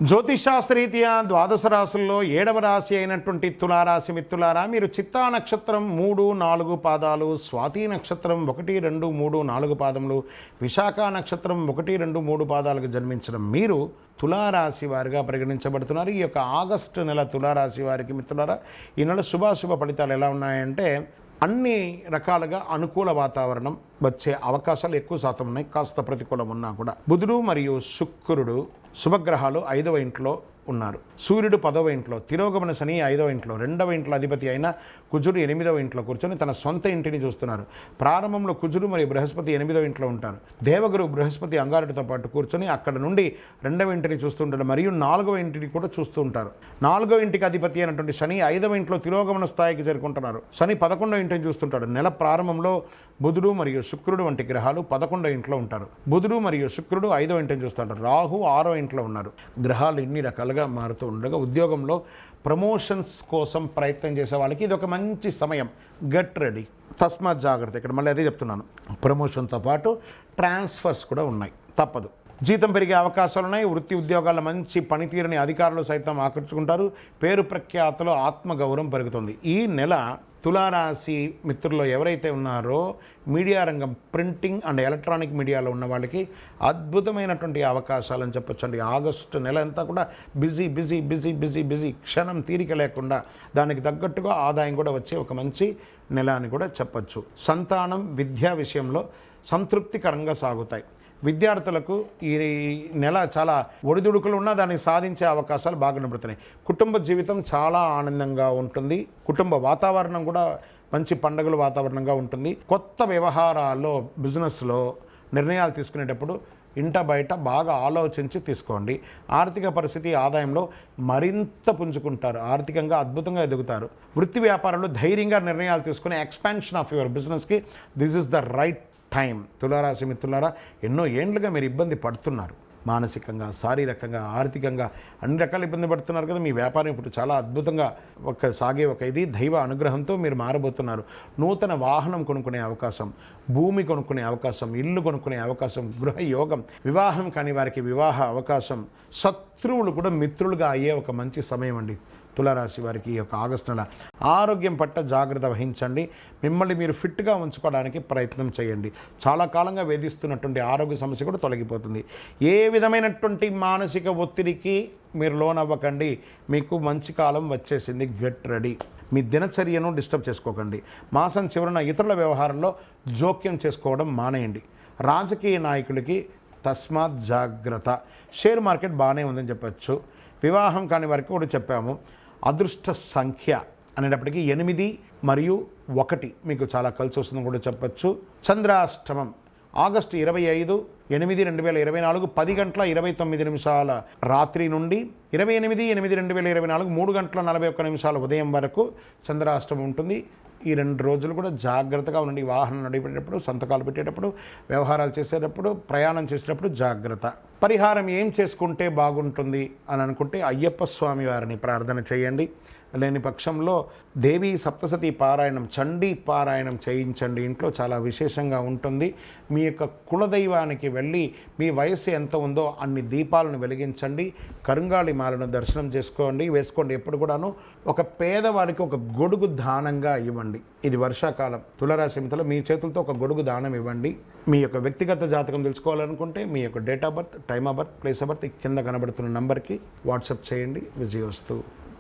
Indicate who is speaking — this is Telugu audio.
Speaker 1: జ్యోతిషాస్త్రరీత్యా ద్వాదశ రాశుల్లో 7వ రాశి అయినటువంటి తులారాశి మిత్రులారా, మీరు చిత్తా నక్షత్రం 3, 4 పాదాలు, స్వాతి నక్షత్రం 1, 2, 3, 4 పాదములు, విశాఖ నక్షత్రం 1, 2, 3 పాదాలకు జన్మించిన మీరు తులారాశి వారిగా పరిగణించబడుతున్నారు. ఈ యొక్క ఆగస్టు నెల తులారాశి వారికి మిత్రులారా, ఈ నెల శుభాశుభ ఫలితాలు ఎలా ఉన్నాయంటే అన్ని రకాలుగా అనుకూల వాతావరణం వచ్చే అవకాశాలు ఎక్కువ శాతం ఉన్నాయి. కాస్త ప్రతికూలం ఉన్నా కూడా బుధుడు మరియు శుక్రుడు శుభగ్రహాలు 5వ ఇంట్లో ఉన్నారు. సూర్యుడు 10వ ఇంట్లో, తిరోగమన శని 5వ ఇంట్లో, 2వ ఇంట్లో అధిపతి అయిన కుజుడు 8వ ఇంట్లో కూర్చొని తన సొంత ఇంటిని చూస్తున్నారు. ప్రారంభంలో కుజుడు మరియు బృహస్పతి 8వ ఇంట్లో ఉంటారు. దేవగురు బృహస్పతి అంగారుడితో పాటు కూర్చొని అక్కడ నుండి 2వ ఇంటిని చూస్తుంటారు మరియు 4వ ఇంటిని కూడా చూస్తూ ఉంటారు. 4వ ఇంటికి అధిపతి అయినటువంటి శని 5వ ఇంట్లో తిరోగమన స్థాయికి చేరుకుంటున్నారు. శని 11వ ఇంటిని చూస్తుంటాడు. నెల ప్రారంభంలో బుధుడు మరియు శుక్రుడు వంటి గ్రహాలు 11వ ఇంట్లో ఉంటారు. బుధుడు మరియు శుక్రుడు 5వ ఇంటిని చూస్తుంటారు. రాహు 6వ ఇంట్లో ఉన్నారు. గ్రహాలు ఇన్ని రకాలుగా మారుతూ ఉండగా ఉద్యోగంలో ప్రమోషన్స్ కోసం ప్రయత్నం చేసే వాళ్ళకి ఇది ఒక మంచి సమయం. గెట్ రెడీ, తస్మాత్ జాగ్రత్త. ఇక్కడ మళ్ళీ అదే చెప్తున్నాను, ప్రమోషన్తో పాటు ట్రాన్స్ఫర్స్ కూడా ఉన్నాయి, తప్పదు. జీతం పెరిగే అవకాశాలు ఉన్నాయి. వృత్తి ఉద్యోగాల మంచి పనితీరుని అధికారులు సైతం ఆకర్షుకుంటారు. పేరు ప్రఖ్యాతలో ఆత్మగౌరవం పెరుగుతుంది. ఈ నెల తులారాశి మిత్రుల్లో ఎవరైతే ఉన్నారో మీడియా రంగం, ప్రింటింగ్ అండ్ ఎలక్ట్రానిక్ మీడియాలో ఉన్న వాళ్ళకి అద్భుతమైనటువంటి అవకాశాలని చెప్పొచ్చండి. ఆగస్టు నెల అంతా కూడా busy busy busy busy busy, క్షణం తీరిక లేకుండా దానికి తగ్గట్టుగా ఆదాయం కూడా వచ్చే ఒక మంచి నెల అని కూడా చెప్పచ్చు. సంతానం, విద్యా విషయంలో సంతృప్తికరంగా సాగుతాయి. విద్యార్థులకు ఈ నెల చాలా ఒడిదుడుకులు ఉన్నా దాన్ని సాధించే అవకాశాలు బాగా కనబడుతున్నాయి. కుటుంబ జీవితం చాలా ఆనందంగా ఉంటుంది. కుటుంబ వాతావరణం కూడా మంచి పండుగల వాతావరణంగా ఉంటుంది. కొత్త వ్యవహారాల్లో, బిజినెస్లో నిర్ణయాలు తీసుకునేటప్పుడు ఇంట బయట బాగా ఆలోచించి తీసుకోండి. ఆర్థిక పరిస్థితి, ఆదాయంలో మరింత పుంజుకుంటారు. ఆర్థికంగా అద్భుతంగా ఎదుగుతారు. వృత్తి వ్యాపారంలో ధైర్యంగా నిర్ణయాలు తీసుకుని ఎక్స్పాన్షన్ ఆఫ్ యువర్ బిజినెస్కి this is the right time. తులారాశి మిత్రులారా, ఎన్నో ఏండ్లుగా మీరు ఇబ్బంది పడుతున్నారు. మానసికంగా, శారీరకంగా, ఆర్థికంగా అన్ని రకాల ఇబ్బంది పడుతున్నారు కదా. మీ వ్యాపారం ఇప్పుడు చాలా అద్భుతంగా సాగే ఇది దైవ అనుగ్రహంతో మీరు మారబోతున్నారు. నూతన వాహనం కొనుక్కునే అవకాశం, భూమి కొనుక్కునే అవకాశం, ఇల్లు కొనుక్కునే అవకాశం, గృహయోగం, వివాహం కాని వారికి వివాహ అవకాశం, శత్రువులు కూడా మిత్రులుగా అయ్యే ఒక మంచి సమయం అండి తులారాశి వారికి. ఈ యొక్క ఆగస్టు నెల ఆరోగ్యం పట్ల జాగ్రత్త వహించండి. మిమ్మల్ని మీరు ఫిట్గా ఉంచుకోవడానికి ప్రయత్నం చేయండి. చాలా కాలంగా వేధిస్తున్నటువంటి ఆరోగ్య సమస్య కూడా తొలగిపోతుంది. ఏ విధమైనటువంటి మానసిక ఒత్తిడికి మీరు లోనవ్వకండి. మీకు మంచి కాలం వచ్చేసింది. Get ready. మీ దినచర్యను డిస్టర్బ్ చేసుకోకండి. మాసం చివరన ఇతరుల వ్యవహారంలో జోక్యం చేసుకోవడం మానేయండి. రాజకీయ నాయకులకి తస్మాత్ జాగ్రత్త. షేర్ మార్కెట్ బాగానే ఉందని చెప్పచ్చు. వివాహం కాని వారికి కూడా చెప్పాము. అదృష్ట సంఖ్య అనేటప్పటికీ 8 మరియు 1 మీకు చాలా కలిసి వస్తుందని కూడా చెప్పచ్చు. చంద్రాష్టమం ఆగస్టు 25, 8, 2024 10:29 రాత్రి నుండి 28, 8, 2024 3:41 ఉదయం వరకు చంద్రాష్టమం ఉంటుంది. ఈ 2 రోజులు కూడా జాగ్రత్తగా ఉండండి. వాహనం నడిపేటప్పుడు, సంతకాలు పెట్టేటప్పుడు, వ్యవహారాలు చేసేటప్పుడు, ప్రయాణం చేసేటప్పుడు జాగ్రత్త. పరిహారం ఏం చేసుకుంటే బాగుంటుంది అని అనుకుంటే అయ్యప్ప స్వామి వారిని ప్రార్థన చేయండి. లేని పక్షంలో దేవీ సప్తసతి పారాయణం, చండీ పారాయణం చేయించండి. ఇంట్లో చాలా విశేషంగా ఉంటుంది. మీ యొక్క కులదైవానికి వెళ్ళి మీ వయస్సు ఎంత ఉందో అన్ని దీపాలను వెలిగించండి. కరుంగాళి మాలను దర్శనం వేసుకోండి. ఎప్పుడు కూడాను ఒక పేదవారికి ఒక గొడుగు దానంగా ఇవ్వండి. ఇది వర్షాకాలం. తులారాశి మిత్రులు, మీ చేతులతో ఒక గొడుగు దానం ఇవ్వండి. మీ యొక్క వ్యక్తిగత జాతకం తెలుసుకోవాలనుకుంటే మీ యొక్క date of birth, time of birth, place of birth కింద కనబడుతున్న నంబర్కి వాట్సాప్ చేయండి. విజయోస్తు.